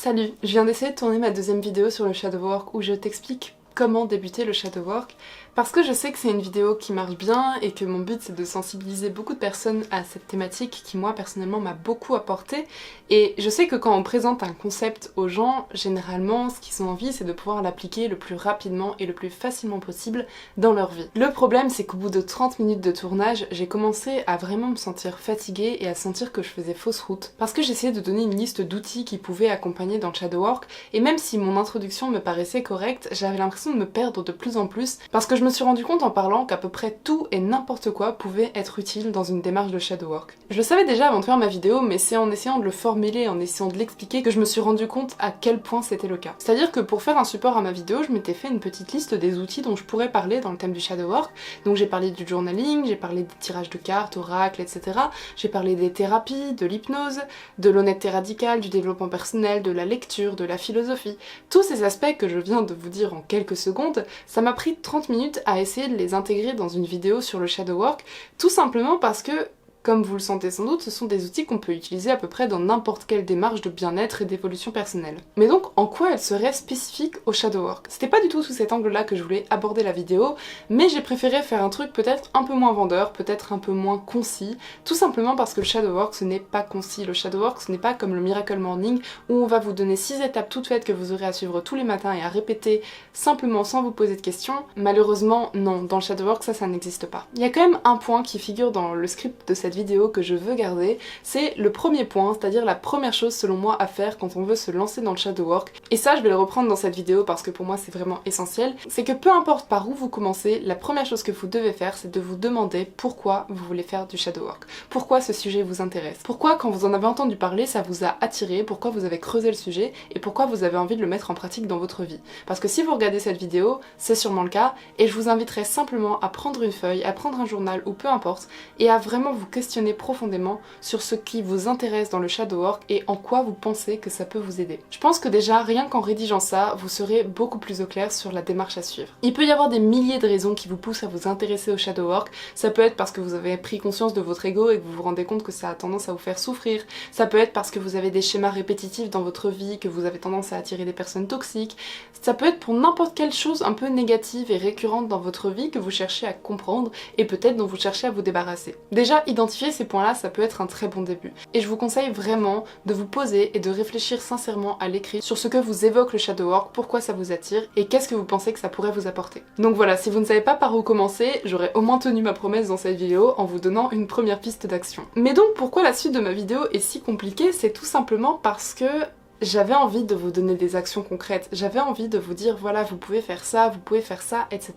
Salut, je viens d'essayer de tourner ma deuxième vidéo sur le shadow work où je t'explique comment débuter le shadow work parce que je sais que c'est une vidéo qui marche bien et que mon but c'est de sensibiliser beaucoup de personnes à cette thématique qui moi personnellement m'a beaucoup apporté, et je sais que quand on présente un concept aux gens, généralement ce qu'ils ont envie c'est de pouvoir l'appliquer le plus rapidement et le plus facilement possible dans leur vie. Le problème c'est qu'au bout de 30 minutes de tournage, j'ai commencé à vraiment me sentir fatiguée et à sentir que je faisais fausse route parce que j'essayais de donner une liste d'outils qui pouvaient accompagner dans le shadow work, et même si mon introduction me paraissait correcte, j'avais l'impression de me perdre de plus en plus parce que je me suis rendu compte en parlant qu'à peu près tout et n'importe quoi pouvait être utile dans une démarche de shadow work. Je le savais déjà avant de faire ma vidéo, mais c'est en essayant de le formuler, en essayant de l'expliquer que je me suis rendu compte à quel point c'était le cas. C'est-à-dire que pour faire un support à ma vidéo, je m'étais fait une petite liste des outils dont je pourrais parler dans le thème du shadow work. Donc j'ai parlé du journaling, j'ai parlé des tirages de cartes, oracles, etc. J'ai parlé des thérapies, de l'hypnose, de l'honnêteté radicale, du développement personnel, de la lecture, de la philosophie. Tous ces aspects que je viens de vous dire en quelques secondes, ça m'a pris 30 minutes à essayer de les intégrer dans une vidéo sur le shadow work, tout simplement parce que, comme vous le sentez sans doute, ce sont des outils qu'on peut utiliser à peu près dans n'importe quelle démarche de bien-être et d'évolution personnelle. Mais donc, en quoi elles seraient spécifiques au shadow work? C'était pas du tout sous cet angle-là que je voulais aborder la vidéo, mais j'ai préféré faire un truc peut-être un peu moins vendeur, peut-être un peu moins concis, tout simplement parce que le shadow work ce n'est pas concis. Le shadow work ce n'est pas comme le Miracle Morning où on va vous donner 6 étapes toutes faites que vous aurez à suivre tous les matins et à répéter simplement sans vous poser de questions. Malheureusement, non, dans le shadow work ça n'existe pas. Il y a quand même un point qui figure dans le script de cette vidéo que je veux garder, c'est le premier point, c'est-à-dire la première chose selon moi à faire quand on veut se lancer dans le shadow work, et ça je vais le reprendre dans cette vidéo parce que pour moi c'est vraiment essentiel, c'est que peu importe par où vous commencez, la première chose que vous devez faire c'est de vous demander pourquoi vous voulez faire du shadow work, pourquoi ce sujet vous intéresse, pourquoi quand vous en avez entendu parler ça vous a attiré, pourquoi vous avez creusé le sujet et pourquoi vous avez envie de le mettre en pratique dans votre vie. Parce que si vous regardez cette vidéo, c'est sûrement le cas, et je vous inviterai simplement à prendre une feuille, à prendre un journal ou peu importe, et à vraiment vous questionner profondément sur ce qui vous intéresse dans le shadow work et en quoi vous pensez que ça peut vous aider. Je pense que déjà, rien qu'en rédigeant ça, vous serez beaucoup plus au clair sur la démarche à suivre. Il peut y avoir des milliers de raisons qui vous poussent à vous intéresser au shadow work. Ça peut être parce que vous avez pris conscience de votre ego et que vous vous rendez compte que ça a tendance à vous faire souffrir. Ça peut être parce que vous avez des schémas répétitifs dans votre vie, que vous avez tendance à attirer des personnes toxiques. Ça peut être pour n'importe quelle chose un peu négative et récurrente dans votre vie que vous cherchez à comprendre et peut-être dont vous cherchez à vous débarrasser. Déjà, identifier ces points-là, ça peut être un très bon début. Et je vous conseille vraiment de vous poser et de réfléchir sincèrement à l'écrit sur ce que vous évoque le shadow work, pourquoi ça vous attire et qu'est-ce que vous pensez que ça pourrait vous apporter. Donc voilà, si vous ne savez pas par où commencer, j'aurais au moins tenu ma promesse dans cette vidéo en vous donnant une première piste d'action. Mais donc pourquoi la suite de ma vidéo est si compliquée? C'est tout simplement parce que j'avais envie de vous donner des actions concrètes, j'avais envie de vous dire voilà vous pouvez faire ça, etc.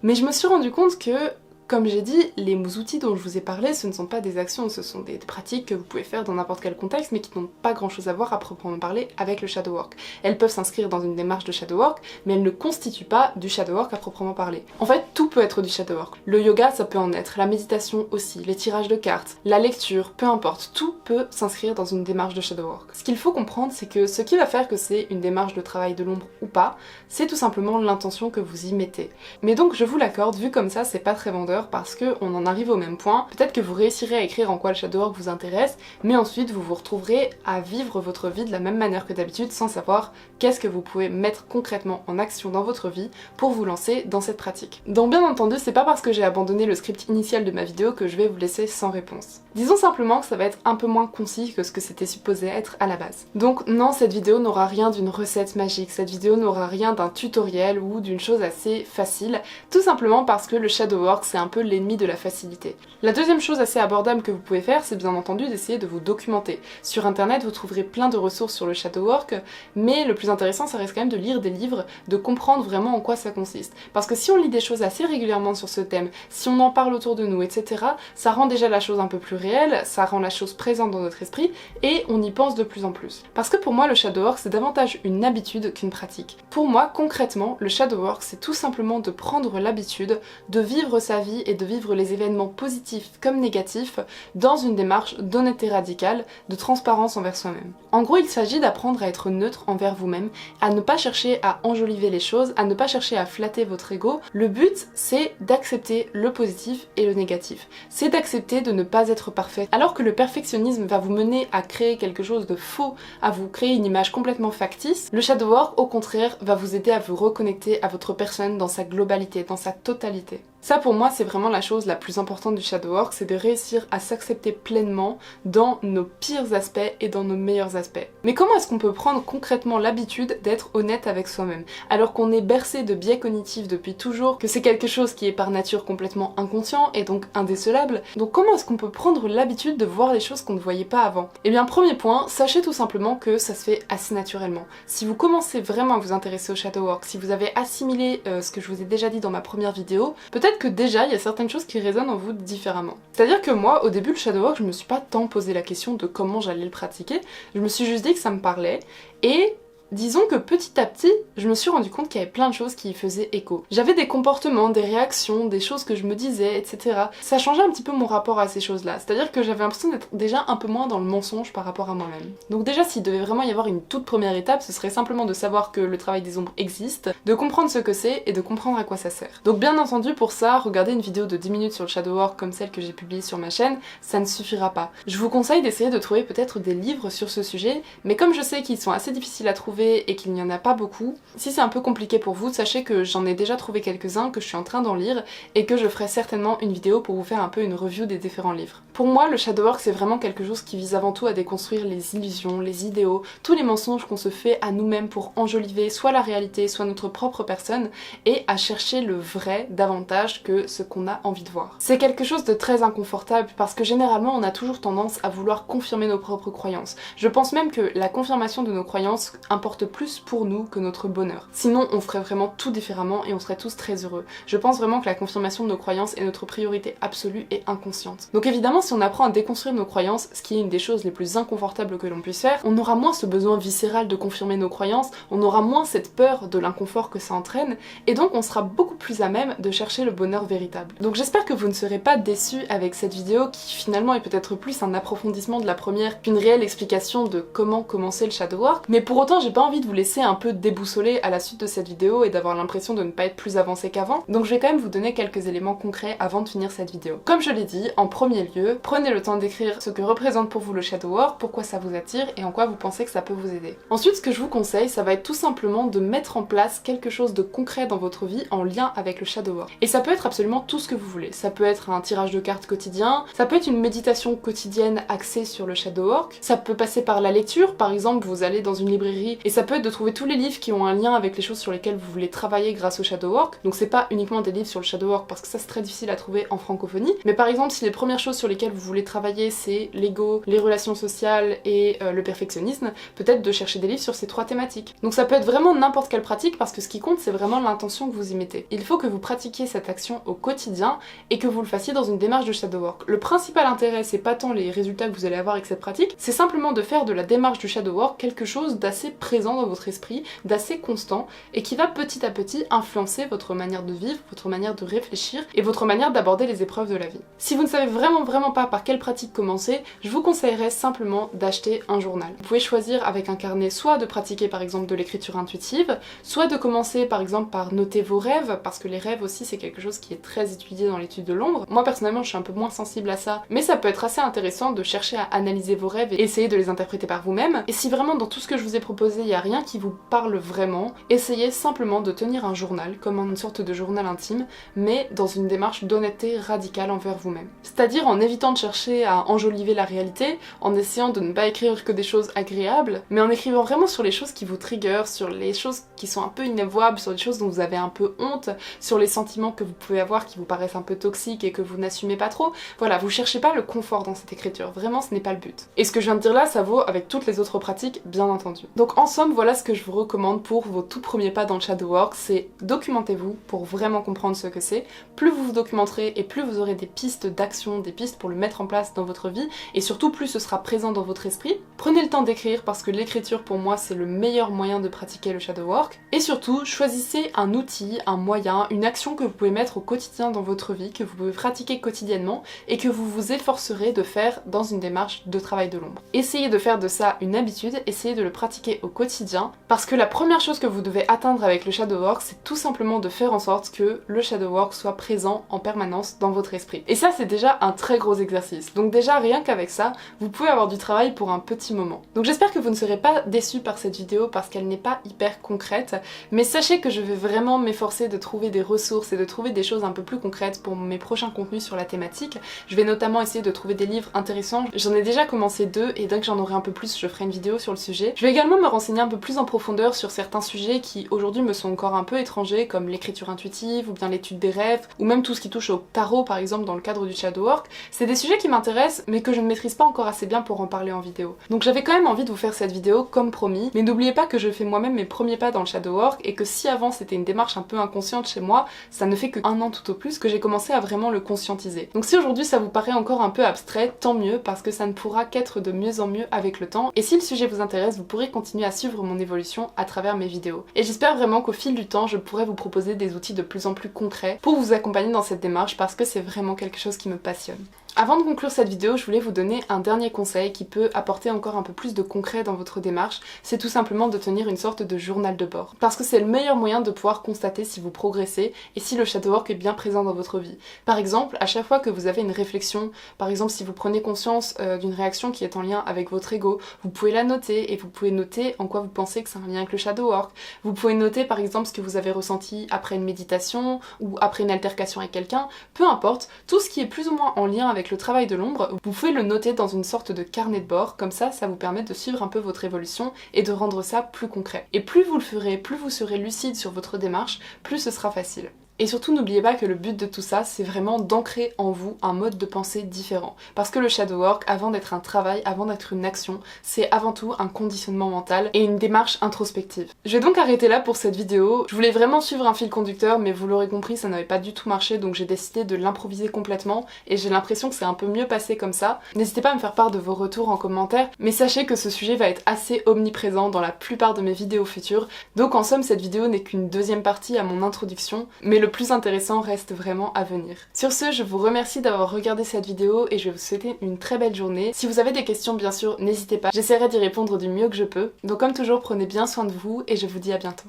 Mais je me suis rendu compte que, comme j'ai dit, les outils dont je vous ai parlé, ce ne sont pas des actions, ce sont des pratiques que vous pouvez faire dans n'importe quel contexte, mais qui n'ont pas grand chose à voir à proprement parler avec le shadow work. Elles peuvent s'inscrire dans une démarche de shadow work, mais elles ne constituent pas du shadow work à proprement parler. En fait, tout peut être du shadow work. Le yoga, ça peut en être, la méditation aussi, les tirages de cartes, la lecture, peu importe, tout peut s'inscrire dans une démarche de shadow work. Ce qu'il faut comprendre, c'est que ce qui va faire que c'est une démarche de travail de l'ombre ou pas, c'est tout simplement l'intention que vous y mettez. Mais donc, je vous l'accorde, vu comme ça, c'est pas très vendeur, parce qu'on en arrive au même point. Peut-être que vous réussirez à écrire en quoi le shadow work vous intéresse, mais ensuite vous vous retrouverez à vivre votre vie de la même manière que d'habitude sans savoir qu'est-ce que vous pouvez mettre concrètement en action dans votre vie pour vous lancer dans cette pratique. Donc bien entendu, c'est pas parce que j'ai abandonné le script initial de ma vidéo que je vais vous laisser sans réponse. Disons simplement que ça va être un peu moins concis que ce que c'était supposé être à la base. Donc non, cette vidéo n'aura rien d'une recette magique, cette vidéo n'aura rien d'un tutoriel ou d'une chose assez facile, tout simplement parce que le shadow work c'est un peu l'ennemi de la facilité. La deuxième chose assez abordable que vous pouvez faire, c'est bien entendu d'essayer de vous documenter. Sur internet, vous trouverez plein de ressources sur le shadow work, mais le plus intéressant, ça reste quand même de lire des livres, de comprendre vraiment en quoi ça consiste. Parce que si on lit des choses assez régulièrement sur ce thème, si on en parle autour de nous, etc., ça rend déjà la chose un peu plus réelle, ça rend la chose présente dans notre esprit, et on y pense de plus en plus. Parce que pour moi, le shadow work, c'est davantage une habitude qu'une pratique. Pour moi, concrètement, le shadow work, c'est tout simplement de prendre l'habitude de vivre sa vie vie est de vivre les événements positifs comme négatifs dans une démarche d'honnêteté radicale, de transparence envers soi-même. En gros, il s'agit d'apprendre à être neutre envers vous-même, à ne pas chercher à enjoliver les choses, à ne pas chercher à flatter votre ego. Le but, c'est d'accepter le positif et le négatif. C'est d'accepter de ne pas être parfait. Alors que le perfectionnisme va vous mener à créer quelque chose de faux, à vous créer une image complètement factice, le shadow work, au contraire, va vous aider à vous reconnecter à votre personne dans sa globalité, dans sa totalité. Ça pour moi c'est vraiment la chose la plus importante du shadow work, c'est de réussir à s'accepter pleinement dans nos pires aspects et dans nos meilleurs aspects. Mais comment est-ce qu'on peut prendre concrètement l'habitude d'être honnête avec soi-même alors qu'on est bercé de biais cognitifs depuis toujours, que c'est quelque chose qui est par nature complètement inconscient et donc indécelable? Donc comment est-ce qu'on peut prendre l'habitude de voir les choses qu'on ne voyait pas avant? Eh bien premier point, sachez tout simplement que ça se fait assez naturellement. Si vous commencez vraiment à vous intéresser au shadow work, si vous avez assimilé ce que je vous ai déjà dit dans ma première vidéo, peut-être que déjà il y a certaines choses qui résonnent en vous différemment. C'est-à-dire que moi au début le shadow work je me suis pas tant posé la question de comment j'allais le pratiquer, je me suis juste dit que ça me parlait et disons que petit à petit, je me suis rendu compte qu'il y avait plein de choses qui y faisaient écho. J'avais des comportements, des réactions, des choses que je me disais, etc. Ça changeait un petit peu mon rapport à ces choses-là. C'est-à-dire que j'avais l'impression d'être déjà un peu moins dans le mensonge par rapport à moi-même. Donc déjà, s'il devait vraiment y avoir une toute première étape, ce serait simplement de savoir que le travail des ombres existe, de comprendre ce que c'est et de comprendre à quoi ça sert. Donc bien entendu, pour ça, regarder une vidéo de 10 minutes sur le shadow work comme celle que j'ai publiée sur ma chaîne, ça ne suffira pas. Je vous conseille d'essayer de trouver peut-être des livres sur ce sujet, mais comme je sais qu'ils sont assez difficiles à trouver et qu'il n'y en a pas beaucoup, si c'est un peu compliqué pour vous, sachez que j'en ai déjà trouvé quelques-uns, que je suis en train d'en lire et que je ferai certainement une vidéo pour vous faire un peu une review des différents livres. Pour moi, le shadow work c'est vraiment quelque chose qui vise avant tout à déconstruire les illusions, les idéaux, tous les mensonges qu'on se fait à nous-mêmes pour enjoliver soit la réalité, soit notre propre personne et à chercher le vrai davantage que ce qu'on a envie de voir. C'est quelque chose de très inconfortable parce que généralement on a toujours tendance à vouloir confirmer nos propres croyances. Je pense même que la confirmation de nos croyances importe plus pour nous que notre bonheur. Sinon on ferait vraiment tout différemment et on serait tous très heureux. Je pense vraiment que la confirmation de nos croyances est notre priorité absolue et inconsciente. Donc évidemment si on apprend à déconstruire nos croyances, ce qui est une des choses les plus inconfortables que l'on puisse faire, on aura moins ce besoin viscéral de confirmer nos croyances, on aura moins cette peur de l'inconfort que ça entraîne et donc on sera beaucoup plus à même de chercher le bonheur véritable. Donc j'espère que vous ne serez pas déçus avec cette vidéo qui finalement est peut-être plus un approfondissement de la première qu'une réelle explication de comment commencer le shadow work, mais pour autant j'ai pas envie de vous laisser un peu déboussolé à la suite de cette vidéo et d'avoir l'impression de ne pas être plus avancé qu'avant, donc je vais quand même vous donner quelques éléments concrets avant de finir cette vidéo. Comme je l'ai dit, en premier lieu, prenez le temps d'écrire ce que représente pour vous le shadow work, pourquoi ça vous attire et en quoi vous pensez que ça peut vous aider. Ensuite, ce que je vous conseille, ça va être tout simplement de mettre en place quelque chose de concret dans votre vie en lien avec le shadow work. Et ça peut être absolument tout ce que vous voulez. Ça peut être un tirage de cartes quotidien, ça peut être une méditation quotidienne axée sur le shadow work, ça peut passer par la lecture, par exemple vous allez dans une librairie et ça peut être de trouver tous les livres qui ont un lien avec les choses sur lesquelles vous voulez travailler grâce au shadow work. Donc c'est pas uniquement des livres sur le shadow work parce que ça c'est très difficile à trouver en francophonie, mais par exemple si les premières choses sur lesquelles vous voulez travailler c'est l'ego, les relations sociales et le perfectionnisme, peut-être de chercher des livres sur ces trois thématiques. Donc ça peut être vraiment n'importe quelle pratique parce que ce qui compte c'est vraiment l'intention que vous y mettez. Il faut que vous pratiquiez cette action au quotidien et que vous le fassiez dans une démarche de shadow work. Le principal intérêt c'est pas tant les résultats que vous allez avoir avec cette pratique, c'est simplement de faire de la démarche du shadow work quelque chose d'assez présent dans votre esprit, d'assez constant et qui va petit à petit influencer votre manière de vivre, votre manière de réfléchir et votre manière d'aborder les épreuves de la vie. Si vous ne savez vraiment pas par quelle pratique commencer, je vous conseillerais simplement d'acheter un journal. Vous pouvez choisir avec un carnet soit de pratiquer par exemple de l'écriture intuitive, soit de commencer par exemple par noter vos rêves, parce que les rêves aussi c'est quelque chose qui est très étudié dans l'étude de l'ombre. Moi personnellement je suis un peu moins sensible à ça, mais ça peut être assez intéressant de chercher à analyser vos rêves et essayer de les interpréter par vous-même. Et si vraiment dans tout ce que je vous ai proposé il n'y a rien qui vous parle vraiment, essayez simplement de tenir un journal, comme une sorte de journal intime, mais dans une démarche d'honnêteté radicale envers vous-même. C'est-à-dire en évitant de chercher à enjoliver la réalité, en essayant de ne pas écrire que des choses agréables, mais en écrivant vraiment sur les choses qui vous triggerent, sur les choses qui sont un peu inavouables, sur les choses dont vous avez un peu honte, sur les sentiments que vous pouvez avoir qui vous paraissent un peu toxiques et que vous n'assumez pas trop. Voilà, vous cherchez pas le confort dans cette écriture, vraiment ce n'est pas le but. Et ce que je viens de dire là, ça vaut avec toutes les autres pratiques, bien entendu. Donc en somme, voilà ce que je vous recommande pour vos tout premiers pas dans le shadow work, c'est documentez-vous pour vraiment comprendre ce que c'est. Plus vous vous documenterez et plus vous aurez des pistes d'action, des pistes pour le mettre en place dans votre vie, et surtout plus ce sera présent dans votre esprit. Prenez le temps d'écrire parce que l'écriture pour moi c'est le meilleur moyen de pratiquer le shadow work. Et surtout, choisissez un outil, un moyen, une action que vous pouvez mettre au quotidien dans votre vie, que vous pouvez pratiquer quotidiennement et que vous vous efforcerez de faire dans une démarche de travail de l'ombre. Essayez de faire de ça une habitude, essayez de le pratiquer au quotidien, parce que la première chose que vous devez atteindre avec le shadow work, c'est tout simplement de faire en sorte que le shadow work soit présent en permanence dans votre esprit. Et ça, c'est déjà un très gros exercice. Donc déjà, rien qu'avec ça, vous pouvez avoir du travail pour un petit moment. Donc j'espère que vous ne serez pas déçus par cette vidéo parce qu'elle n'est pas hyper concrète, mais sachez que je vais vraiment m'efforcer de trouver des ressources et de trouver des choses un peu plus concrètes pour mes prochains contenus sur la thématique. Je vais notamment essayer de trouver des livres intéressants. J'en ai déjà commencé 2 et dès que j'en aurai un peu plus, je ferai une vidéo sur le sujet. Je vais également me renseigner un peu plus en profondeur sur certains sujets qui aujourd'hui me sont encore un peu étrangers, comme l'écriture intuitive ou bien l'étude des rêves, ou même tout ce qui touche au tarot par exemple dans le cadre du shadow work. C'est des sujets qui m'intéressent mais que je ne maîtrise pas encore assez bien pour en parler en vidéo. Donc j'avais quand même envie de vous faire cette vidéo comme promis, mais n'oubliez pas que je fais moi-même mes premiers pas dans le shadow work et que si avant c'était une démarche un peu inconsciente chez moi, ça ne fait que 1 an tout au plus que j'ai commencé à vraiment le conscientiser. Donc si aujourd'hui ça vous paraît encore un peu abstrait, tant mieux parce que ça ne pourra qu'être de mieux en mieux avec le temps. Et si le sujet vous intéresse, vous pourrez continuer à suivre mon évolution à travers mes vidéos. Et j'espère vraiment qu'au fil du temps, je pourrai vous proposer des outils de plus en plus concrets pour vous accompagner dans cette démarche parce que c'est vraiment quelque chose qui me passionne. Avant de conclure cette vidéo, je voulais vous donner un dernier conseil qui peut apporter encore un peu plus de concret dans votre démarche, c'est tout simplement de tenir une sorte de journal de bord. Parce que c'est le meilleur moyen de pouvoir constater si vous progressez et si le shadow work est bien présent dans votre vie. Par exemple, à chaque fois que vous avez une réflexion, par exemple si vous prenez conscience d'une réaction qui est en lien avec votre ego, vous pouvez la noter et vous pouvez noter en quoi vous pensez que c'est un lien avec le shadow work. Vous pouvez noter par exemple ce que vous avez ressenti après une méditation ou après une altercation avec quelqu'un, peu importe, tout ce qui est plus ou moins en lien avec le travail de l'ombre, vous pouvez le noter dans une sorte de carnet de bord, comme ça vous permet de suivre un peu votre évolution et de rendre ça plus concret. Et plus vous le ferez, plus vous serez lucide sur votre démarche, plus ce sera facile. Et surtout n'oubliez pas que le but de tout ça, c'est vraiment d'ancrer en vous un mode de pensée différent. Parce que le shadow work, avant d'être un travail, avant d'être une action, c'est avant tout un conditionnement mental et une démarche introspective. Je vais donc arrêter là pour cette vidéo. Je voulais vraiment suivre un fil conducteur, mais vous l'aurez compris, ça n'avait pas du tout marché, donc j'ai décidé de l'improviser complètement et j'ai l'impression que c'est un peu mieux passé comme ça. N'hésitez pas à me faire part de vos retours en commentaire, mais sachez que ce sujet va être assez omniprésent dans la plupart de mes vidéos futures, donc en somme cette vidéo n'est qu'une deuxième partie à mon introduction, mais le plus intéressant reste vraiment à venir. Sur ce, je vous remercie d'avoir regardé cette vidéo et je vais vous souhaiter une très belle journée. Si vous avez des questions, bien sûr, n'hésitez pas, j'essaierai d'y répondre du mieux que je peux. Donc comme toujours, prenez bien soin de vous et je vous dis à bientôt.